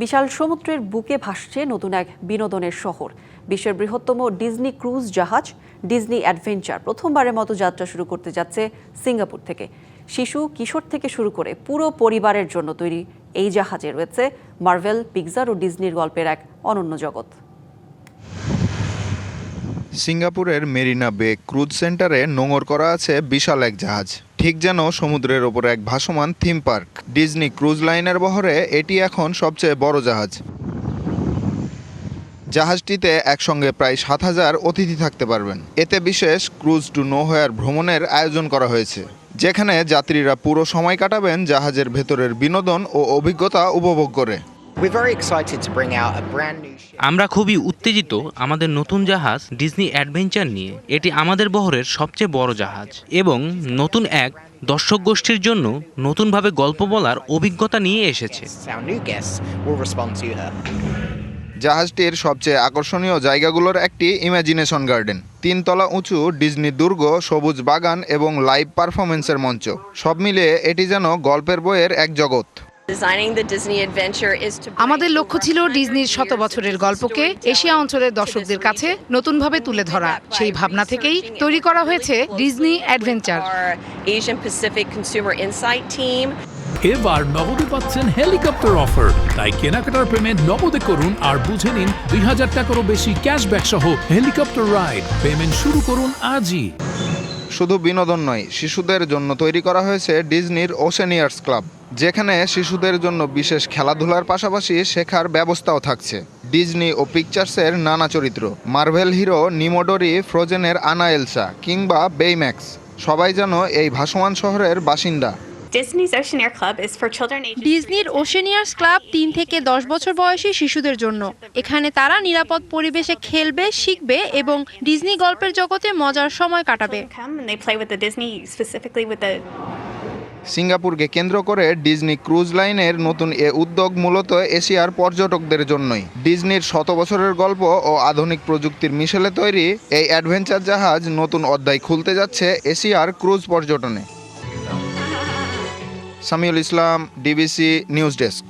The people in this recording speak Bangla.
বিশাল সমুদ্রের বুকে ভাসছে নতুন এক বিনোদনের শহর। বিশ্বের বৃহত্তম ডিজনি ক্রুজ জাহাজ ডিজনি অ্যাডভেঞ্চার প্রথমবারের মতো যাত্রা শুরু করতে যাচ্ছে সিঙ্গাপুর থেকে। শিশু কিশোর থেকে শুরু করে পুরো পরিবারের জন্য তৈরি এই জাহাজে রয়েছে মার্ভেল, পিক্সার ও ডিজনির গল্পের এক অনন্য জগৎ। সিঙ্গাপুরের মেরিনা বে ক্রুজ সেন্টারে নোঙর করা আছে বিশাল এক জাহাজ, ঠিক যেন সমুদ্রের ওপর এক ভাসমান থিম পার্ক। ডিজনি ক্রুজ লাইনের বহরে এটি এখন সবচেয়ে বড় জাহাজ। জাহাজটিতে একসঙ্গে প্রায় ৭,০০০ অতিথি থাকতে পারবেন। এতে বিশেষ ক্রুজ টু নোহোয়ার ভ্রমণের আয়োজন করা হয়েছে, যেখানে যাত্রীরা পুরো সময় কাটাবেন জাহাজের ভেতরের বিনোদন ও অভিজ্ঞতা উপভোগ করে। আমরা খুবই উত্তেজিত আমাদের নতুন জাহাজ ডিজনি অ্যাডভেঞ্চার নিয়ে। এটি আমাদের বহরের সবচেয়ে বড় জাহাজ এবং নতুন এক দর্শক গোষ্ঠীর জন্য নতুনভাবে গল্প বলার অভিজ্ঞতা নিয়ে এসেছে। জাহাজটির সবচেয়ে আকর্ষণীয় জায়গাগুলোর একটি ইমাজিনেশন গার্ডেন, ৩ তলা উঁচু ডিজনি দুর্গ, সবুজ বাগান এবং লাইভ পারফরমেন্সের মঞ্চ। সব মিলিয়ে এটি যেন গল্পের বইয়ের এক জগৎ। আমাদের লক্ষ্য ছিল ডিজনির ১০০ বছরের গল্পকে এশিয়া অঞ্চলের দর্শকদের কাছে নতুনভাবে তুলে ধরা। সেই ভাবনা থেকেই তৈরি করা হয়েছে ডিজনি অ্যাডভেঞ্চার। এবার নগদে পাচ্ছেন হেলিকপ্টার অফার, তাই কেনাকাটার পেমেন্ট নগদে করুন আর বুঝে নিন ২,০০০ টাকারও বেশি ক্যাশব্যাক সহ হেলিকপ্টার রাইড। পেমেন্ট শুরু করুন আজই। শুধু বিনোদন নয়, শিশুদের জন্য তৈরি করা হয়েছে ডিজনির ওশেনিয়ার্স ক্লাব, যেখানে শিশুদের জন্য বিশেষ খেলাধুলার পাশাপাশি শেখার ব্যবস্থাও থাকছে। ডিজনি ও পিকচার্সের নানা চরিত্র, মার্ভেল হিরো নিমোডোরি, ফ্রোজেনের আনা এলসা কিংবা বেইম্যাক্স, সবাই যেন এই ভাসমান শহরের বাসিন্দা। ডিজনির ওশেনিয়ার্স ক্লাব ৩ থেকে ১০ বছর বয়সী শিশুদের জন্য। এখানে তারা নিরাপদ পরিবেশে খেলবে, শিখবে এবং ডিজনি গল্পের জগতে মজার সময় কাটাবে। সিঙ্গাপুরকে কেন্দ্র করে ডিজনি ক্রুজ লাইনের নতুন এ উদ্যোগ মূলত এশিয়ার পর্যটকদের জন্যই। ডিজনির ১০০ বছরের গল্প ও আধুনিক প্রযুক্তির মিশেলে তৈরি এই অ্যাডভেঞ্চার জাহাজ নতুন অধ্যায় খুলতে যাচ্ছে এশিয়ার ক্রুজ পর্যটনে। সামিউল ইসলাম, ডিবিসি নিউজ ডেস্ক।